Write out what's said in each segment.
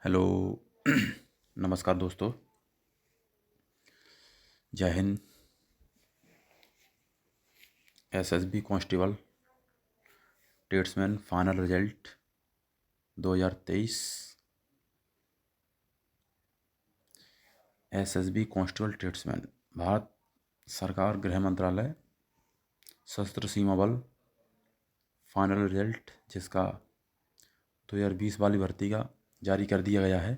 Hello. नमस्कार दोस्तों। जय Hind. SSB constable tradesman final result 2023। SSB constable tradesman Bharat सरकार गृह मंत्रालय सशस्त्र सीमा बल फाइनल रिजल्ट जिसका 2020 वाली भर्ती का जारी कर दिया गया है।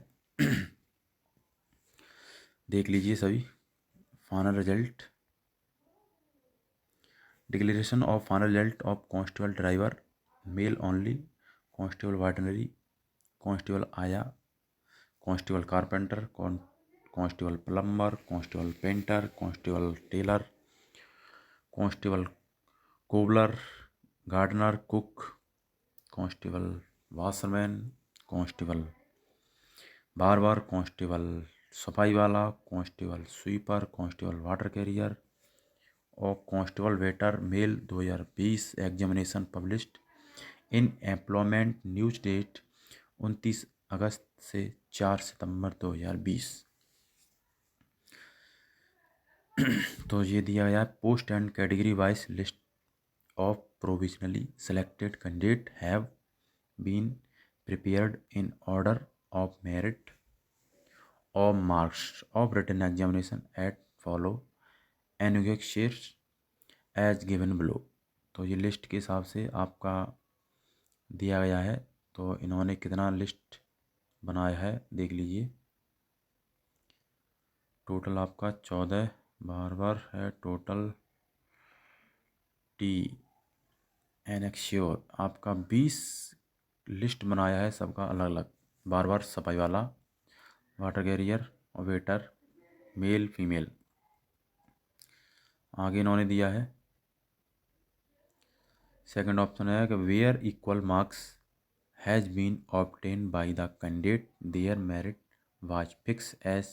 देख लीजिए सभी final result. Declaration of final result of constable driver male only, constable veterinary, constable आया, constable carpenter, constable plumber, constable painter, constable tailor, constable cobbler, gardener, cook, constable washerman, constable barber, constable सफाई वाला, constable sweeper, constable water carrier और constable waiter male 2020 examination published in employment news date 29 अगस्त से 4 सितंबर 2020। तो ये दिया गया है post and category wise list of provisionally selected candidate have been prepared in order of merit और marks of written examination at follow एनुगेक्शेस एज गिवन बिलो। तो ये लिस्ट के हिसाब से आपका दिया गया है। तो इन्होंने कितना लिस्ट बनाया है देख लीजिए। टोटल आपका 14 बार है। टोटल टी एनेक्श्योर आपका 20 लिस्ट बनाया है सबका अलग अलग। बार सफाई वाला, वाटर कैरियर और वेटर मेल फीमेल। आगे इन्होंने दिया है सेकंड ऑप्शन है कि where equal marks has been obtain by the candidate their merit was fix as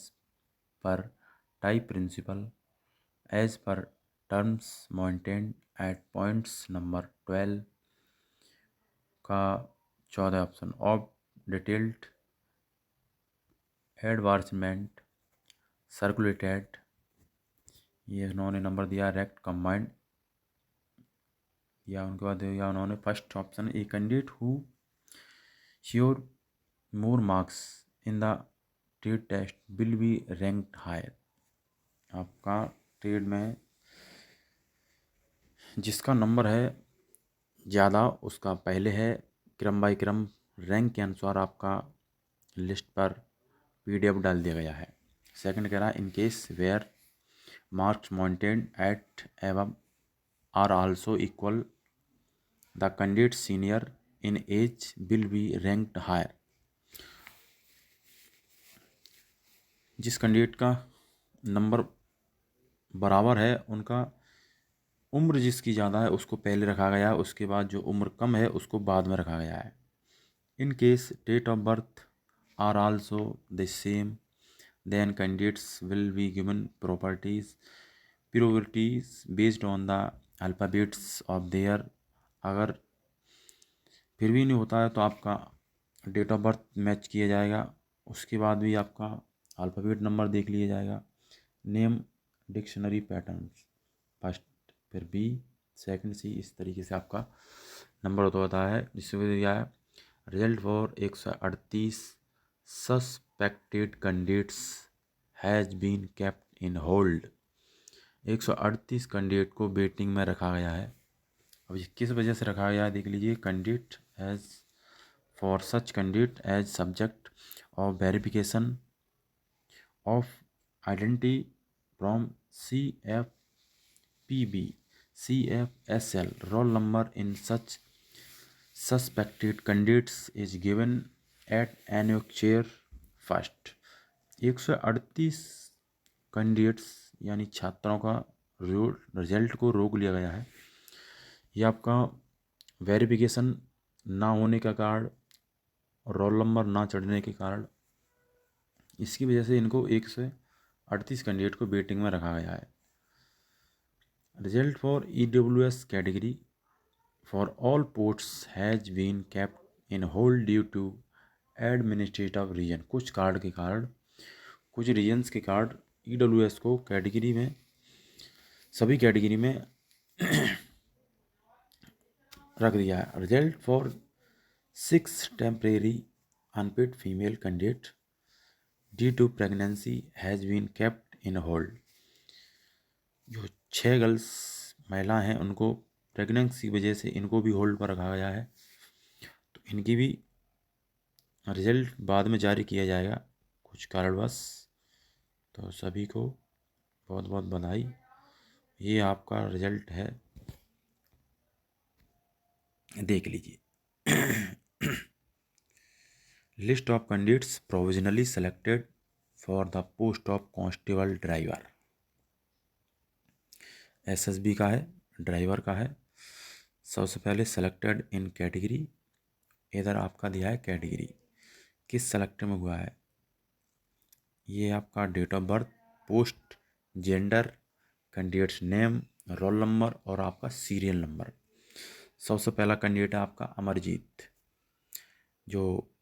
per type principle as per terms maintained at points number 12 का 14 option of detailed advertisement circulated. ये उन्होंने number दिया rect combined या उनके बाद दिया उन्होंने first option a candidate who sure more marks in the trade test will be ranked higher. आपका ट्रेड में जिसका नंबर है ज़्यादा उसका पहले है, क्रम बाई क्रम रैंक के अनुसार आपका लिस्ट पर पीडीएफ डाल दिया गया है। सेकंड कह रहा है in case where marks maintained at even are also equal the candidate senior in age will be ranked higher. जिस कैंडिडेट का नंबर बराबर है उनका उम्र जिसकी ज़्यादा है उसको पहले रखा गया है, उसके बाद जो उम्र कम है उसको बाद में रखा गया है। In case date of birth are also the same then candidates will be given priorities based on the alphabets of their। अगर फिर भी नहीं होता है तो आपका डेट ऑफ बर्थ मैच किया जाएगा, उसके बाद भी आपका अल्फ़ाबेट नंबर देख लिया जाएगा। नेम डिक्शनरी पैटर्न्स फर्स्ट, फिर बी, सेकंड, सी, इस तरीके से आपका नंबर होता है। जिससे दिया है result for 138 suspected candidates has been kept in hold. 138 candidate को वेटिंग में रखा गया है। अब ये किस वजह से रखा गया है देख लीजिए। Candidate as for such candidate as subject of verification of identity from CFPB CFSL roll number in such suspected candidates is given at annexure first। 138 candidates यानी छात्रों का रिजल्ट को रोक लिया गया है। ये आपका वेरिफिकेशन ना होने का कारण और रोल नंबर ना चढ़ने के कारण, इसकी वजह से इनको 138 कैंडिडेट को वेटिंग में रखा गया है। Result for EWS category for all posts has been kept in hold due to administrative reason, कुछ कार्ड के कारण, कुछ रीजन्स के कार्ड EWS को कैटेगरी में, सभी कैटेगरी में रख दिया है। Result for 6 temporary unpaid female candidate due to pregnancy has been kept in hold. जो 6 गर्ल्स महिला हैं उनको प्रेगनेंसी की वजह से इनको भी होल्ड पर रखा गया है, तो इनकी भी रिजल्ट बाद में जारी किया जाएगा कुछ कारणवश। तो सभी को बहुत बहुत बधाई। ये आपका रिजल्ट है, देख लीजिए। List of candidates provisionally selected for the post of constable driver. SSB का है, ड्राइवर का है। सबसे पहले सेलेक्टेड इन कैटेगरी, इधर आपका दिया है कैटेगरी किस सेलेक्ट में हुआ है। ये आपका date of birth, post, gender, candidates name, roll number और आपका सीरियल नंबर। सबसे पहला कैंडिडेट है आपका अमरजीत, जो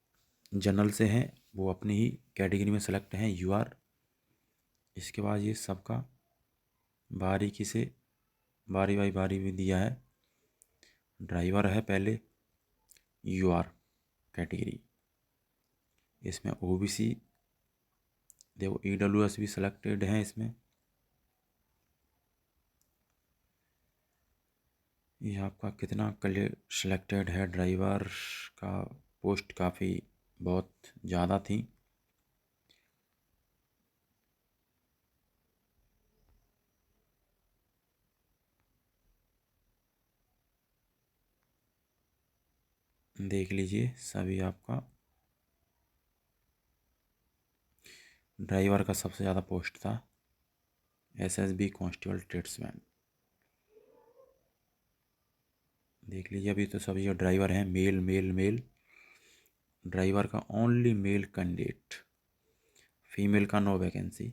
जनरल से हैं, वो अपनी ही कैटेगरी में सेलेक्ट हैं UR। इसके बाद ये सबका बारीकी से बारी बाई बारी भी दिया है। ड्राइवर है पहले UR कैटेगरी, इसमें OBC, देखो EWS भी सिलेक्टेड हैं इसमें। ये आपका कितना क्लियर सिलेक्टेड है, ड्राइवर का पोस्ट काफ़ी बहुत ज़्यादा थी। देख लीजिए सभी आपका ड्राइवर का सबसे ज़्यादा पोस्ट था। SSB कांस्टेबल ट्रेड्समैन, देख लीजिए। अभी तो सभी जो ड्राइवर हैं मेल मेल मेल, ड्राइवर का ओनली मेल कैंडिडेट, फीमेल का नो वैकेंसी।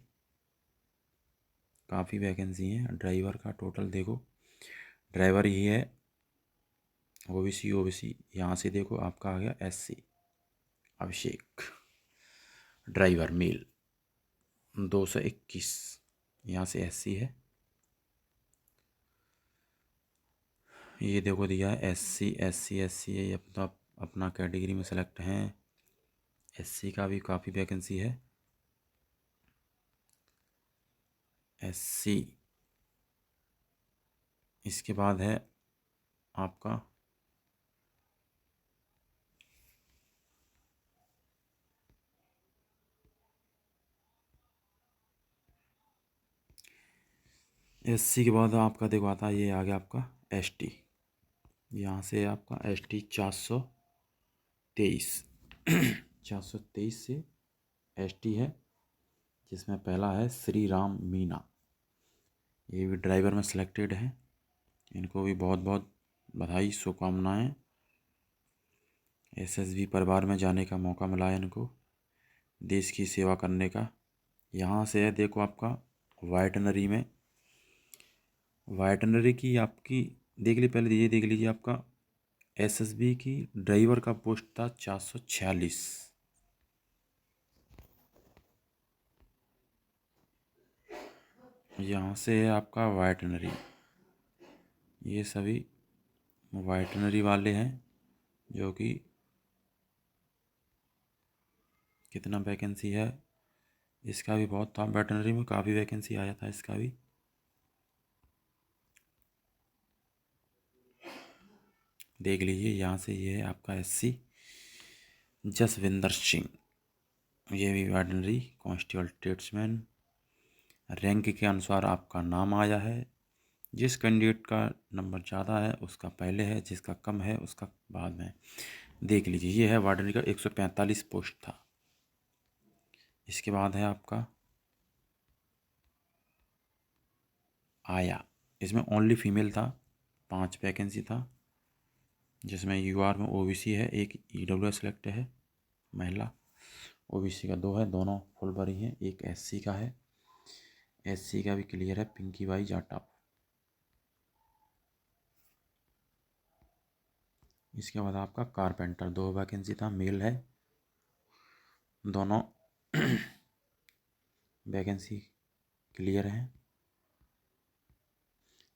काफ़ी वैकेंसी हैं ड्राइवर का, टोटल देखो ड्राइवर ही है। OBC यहाँ से देखो आपका आ गया SC अभिषेक, ड्राइवर मेल 221, यहाँ से SC है। ये देखो दिया है SC ये अपना अपना कैटेगरी में सेलेक्ट हैं। SC का भी काफ़ी वैकेंसी है। SC, इसके बाद है आपका SC के बाद आपका देखो आता है, ये आ गया आपका ST। यहाँ से आपका ST 423 423 से ST है, जिसमें पहला है श्री राम मीना। ये भी ड्राइवर में सिलेक्टेड है, इनको भी बहुत बहुत बधाई, शुभकामनाएँ। SSB परिवार में जाने का मौका मिला है इनको, देश की सेवा करने का। यहाँ से है देखो आपका वाइटनरी में, वाइटनरी की आपकी देख ली पहले, ये देख लीजिए आपका SSB की ड्राइवर का पोस्ट था 446। यहाँ से है आपका वाइटनरी, ये सभी वाइटनरी वाले हैं, जो कि कितना वैकेंसी है इसका भी बहुत था। वेटनरी में काफ़ी वैकेंसी आया था इसका भी। देख लीजिए यहाँ से, ये है आपका SC जसविंदर सिंह, ये भी वेटनरी कांस्टेबल ट्रेड्समैन। रैंक के अनुसार आपका नाम आया है, जिस कैंडिडेट का नंबर ज़्यादा है उसका पहले है, जिसका कम है उसका बाद में। देख लीजिए ये है वार्डनरी का 145 पोस्ट था। इसके बाद है आपका आया, इसमें ओनली फीमेल था, 5 वैकेंसी था, जिसमें UR में OBC है, एक EWS सेलेक्ट है महिला, OBC का 2 है, दोनों फुल भरी हैं। एक SC का है, SC का भी क्लियर है, पिंकी बाई जाटव। इसके बाद आपका कारपेंटर 2 वैकेंसी था, मेल है, दोनों वैकेंसी क्लियर हैं।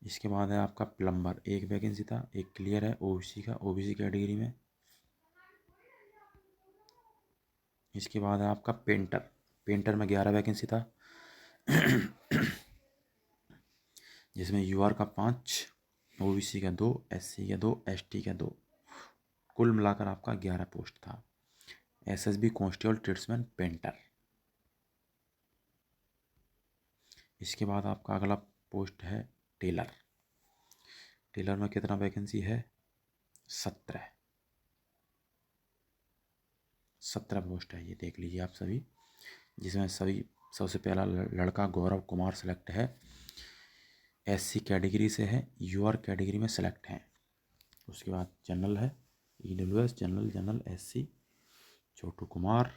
इसके बाद है आपका प्लम्बर, एक वैकेंसी था, एक क्लियर है ओबीसी का, ओबीसी कैटेगरी में। इसके बाद है आपका पेंटर, पेंटर में 11 वैकेंसी था जिसमें यूआर का 5, ओबीसी का 2, एससी का 2, एसटी का 2, कुल मिलाकर आपका 11 पोस्ट था। SSB constable tradesman painter. इसके बाद आपका अगला पोस्ट है टेलर। टेलर में कितना वैकेंसी है? 17 पोस्ट है, ये देख लीजिए आप सभी, जिसमें सबसे पहला लड़का गौरव कुमार सेलेक्ट है, एससी कैटेगरी से है, यूआर कैटेगरी में सेलेक्ट हैं। उसके बाद जनरल है, ईडब्ल्यूएस जनरल एससी छोटू कुमार।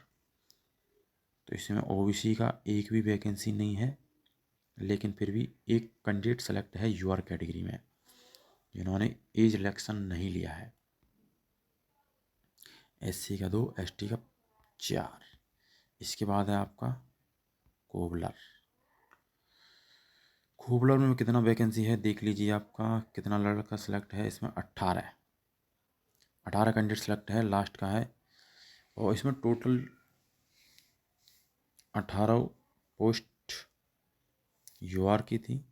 तो इसमें ओबीसी का एक भी वैकेंसी नहीं है, लेकिन फिर भी एक कैंडिडेट सेलेक्ट है यूआर कैटेगरी में, जिन्होंने एज इलेक्शन नहीं लिया है। एससी का 2, एसटी का 4। इसके बाद है आपका कोबलर। कोबलर में कितना वैकेंसी है देख लीजिए, आपका कितना लड़का सेलेक्ट है इसमें? 18 कैंडिडेट सेलेक्ट है, लास्ट का है। और इसमें टोटल 18 पोस्ट यूआर की थी,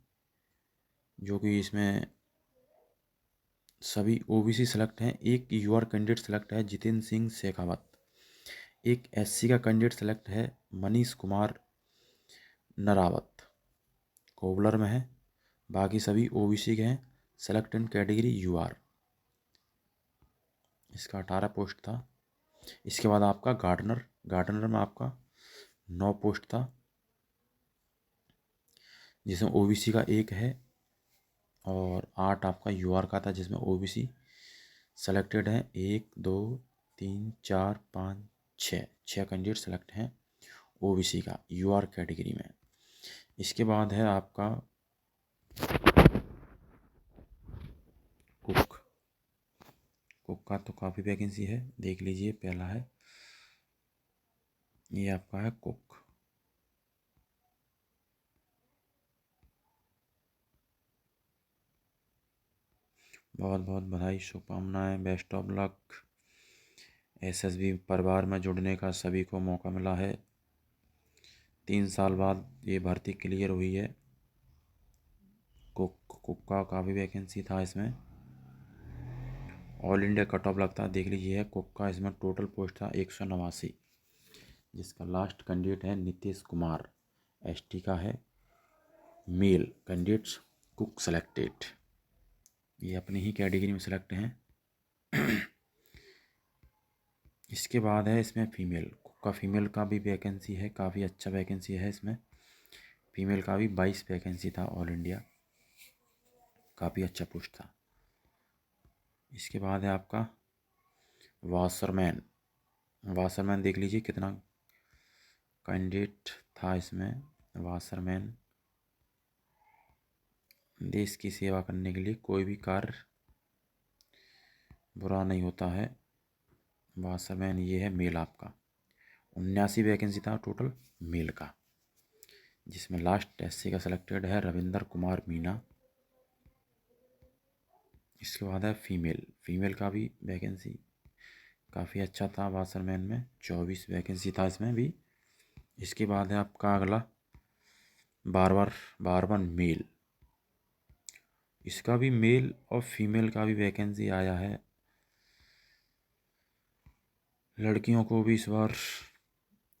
जो कि इसमें सभी ओबीसी सेलेक्ट हैं। एक यूआर कैंडिडेट सेलेक्ट है जितेंद्र सिंह शेखावत। एक एससी का कैंडिडेट सेलेक्ट है मनीष कुमार नरावत, कोबलर में है। बाकी सभी ओबीसी के हैं, सेलेक्ट इन कैटेगरी यूआर। इसका 18 पोस्ट था। इसके बाद आपका गार्डनर में आपका 9 पोस्ट था, जिसमें ओबीसी का 1 है और 8 आपका यूआर का था, जिसमें ओबीसी सेलेक्टेड है 1 2 3 4 5 6 कैंडिडेट सेलेक्ट हैं ओबीसी का यूआर कैटेगरी में। इसके बाद है आपका कुक का तो काफ़ी वैकेंसी है, देख लीजिए। पहला है ये आपका है कुक। बहुत बहुत बधाई, शुभकामनाएं, बेस्ट ऑफ लक। एसएसबी परिवार में जुड़ने का सभी को मौका मिला है। 3 साल बाद ये भर्ती क्लियर हुई है। कुक का काफ़ी वैकेंसी था इसमें, ऑल इंडिया कट ऑफ लगता है, देख लीजिए। कुक का इसमें टोटल पोस्ट था 189, जिसका लास्ट कैंडिडेट है नीतीश कुमार, एसटी का है, मेल कैंडिडेट्स कुक सेलेक्टेड। ये अपनी ही कैटेगरी में सेलेक्ट हैं। इसके बाद है इसमें फीमेल का, फीमेल का भी वैकेंसी है, काफ़ी अच्छा वैकेंसी है इसमें। फीमेल का भी 22 वैकेंसी था, ऑल इंडिया, काफ़ी अच्छा पोस्ट था। इसके बाद है आपका वाशरमैन देख लीजिए कितना कैंडिडेट था इसमें। वाशरमैन देश की सेवा करने के लिए कोई भी कार्य बुरा नहीं होता है। वाशरमैन ये है मेल आपका, 79 वैकेंसी था टोटल मेल का, जिसमें लास्ट एससी का सेलेक्टेड है रविंदर कुमार मीना। इसके बाद है फीमेल का भी वैकेंसी काफ़ी अच्छा था वाशरमैन में, 24 वैकेंसी था इसमें भी। इसके बाद है आपका अगला बारबर मेल। इसका भी मेल और फीमेल का भी वैकेंसी आया है। लड़कियों को भी इस बार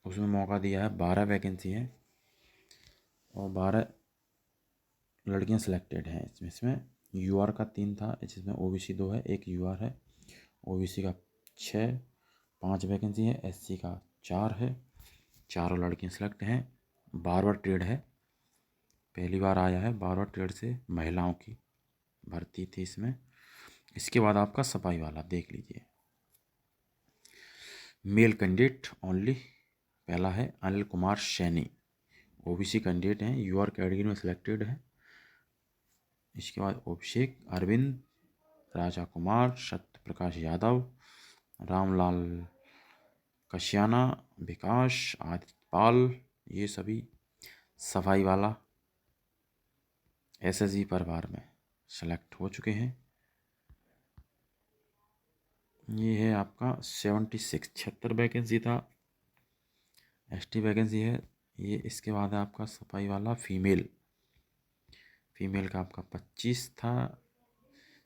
उसमें मौका दिया है, 12 वैकेंसी है और 12 लड़कियां सिलेक्टेड हैं इसमें यूआर का 3 था, जिसमें ओबीसी 2 है, एक यूआर है। ओबीसी का 6, 5 वैकेंसी है, एससी का 4 है, चारों लड़कियां सिलेक्ट हैं। बारबर ट्रेड है, पहली बार आया है बारबर ट्रेड से महिलाओं की भर्ती थी इसमें। इसके बाद आपका सफाई वाला देख लीजिए, मेल कैंडिडेट ओनली। पहला है अनिल कुमार सैनी, ओबीसी कैंडिडेट हैं, यूआर कैटेगरी में सिलेक्टेड है। इसके बाद अभिषेक अरविंद, राजा कुमार, सत्य प्रकाश यादव, रामलाल कशियाना, विकास, आदित्यपाल, ये सभी सफाई वाला एसएसजी परिवार में सेलेक्ट हो चुके हैं। ये है आपका 76 वैकेंसी था, एसटी वैकेंसी है ये। इसके बाद है आपका सफाई वाला फीमेल का आपका 25 था।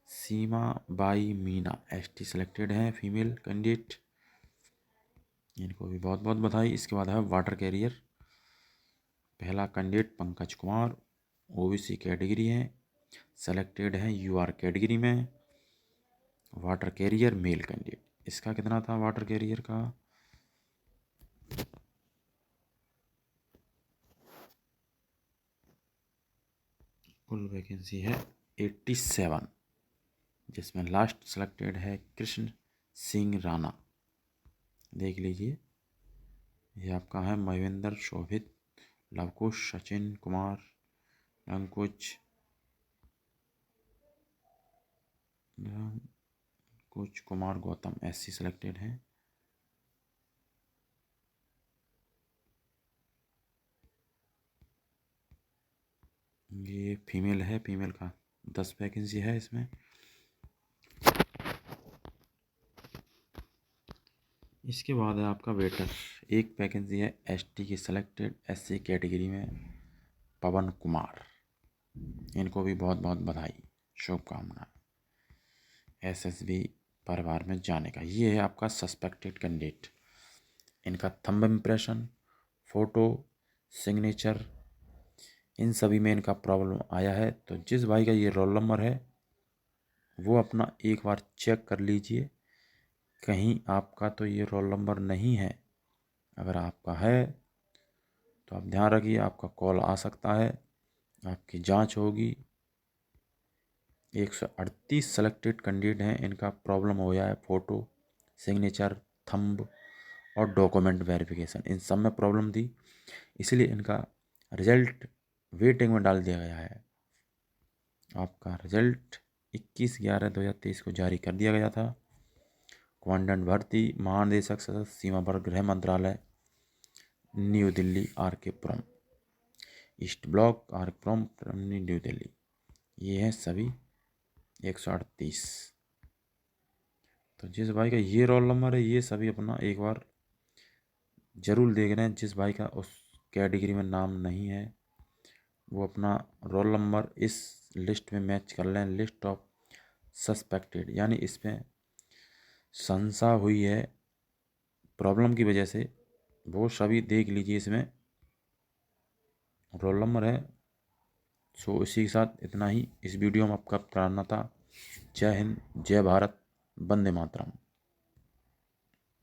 सीमा बाई मीना एसटी सेलेक्टेड है, फीमेल कैंडिडेट, इनको भी बहुत बहुत बधाई। इसके बाद है वाटर कैरियर, पहला candidate Pankaj Kumar, OBC category है, सेलेक्टेड है यूआर कैटेगरी में, वाटर कैरियर मेल कैंडिडेट। इसका कितना था वाटर कैरियर का? कुल वैकेंसी है 87, जिसमें लास्ट सेलेक्टेड है कृष्ण सिंह राणा। देख लीजिए, ये आपका है महेंद्र, शोभित, लवकुश, सचिन कुमार, अंकुश, कुछ कुमार गौतम एससी सेलेक्टेड है। ये फीमेल है, फीमेल का 10 वैकेंसी है इसमें। इसके बाद है आपका वेटर, एक वैकेंसी है एसटी की सेलेक्टेड, एससी कैटेगरी में, पवन कुमार, इनको भी बहुत बहुत बधाई, शुभकामनाएं एसएसबी परिवार में जाने का। ये है आपका सस्पेक्टेड कैंडिडेट, इनका थंब इम्प्रेशन, फोटो, सिग्नेचर, इन सभी में इनका प्रॉब्लम आया है। तो जिस भाई का ये रोल नंबर है वो अपना एक बार चेक कर लीजिए, कहीं आपका तो ये रोल नंबर नहीं है। अगर आपका है तो आप ध्यान रखिए, आपका कॉल आ सकता है, आपकी जांच होगी। 138 सेलेक्टेड कैंडिडेट हैं, इनका प्रॉब्लम हो गया है फोटो, सिग्नेचर, थंब और डॉक्यूमेंट वेरिफिकेशन, इन सब में प्रॉब्लम थी, इसलिए इनका रिजल्ट वेटिंग में डाल दिया गया है। आपका रिजल्ट 21/11/2023 को जारी कर दिया गया था। कमांडेंट भर्ती, महानिदेशक सदस्य सीमा पर गृह मंत्रालय, न्यू दिल्ली, आर के पुरम, ईस्ट ब्लॉक, आर के पुरम, न्यू दिल्ली। ये हैं सभी 138। तो जिस भाई का ये रोल नंबर है, ये सभी अपना एक बार जरूर देख रहे हैं। जिस भाई का उस कैटेगरी में नाम नहीं है वो अपना रोल नंबर इस लिस्ट में मैच कर लें, लिस्ट ऑफ सस्पेक्टेड, यानी इसमें संशय हुई है प्रॉब्लम की वजह से, वो सभी देख लीजिए, इसमें रोल नंबर है। सो इसी के साथ इतना ही इस वीडियो में आपका कराना था। जय हिंद, जय भारत, वंदे मातरम।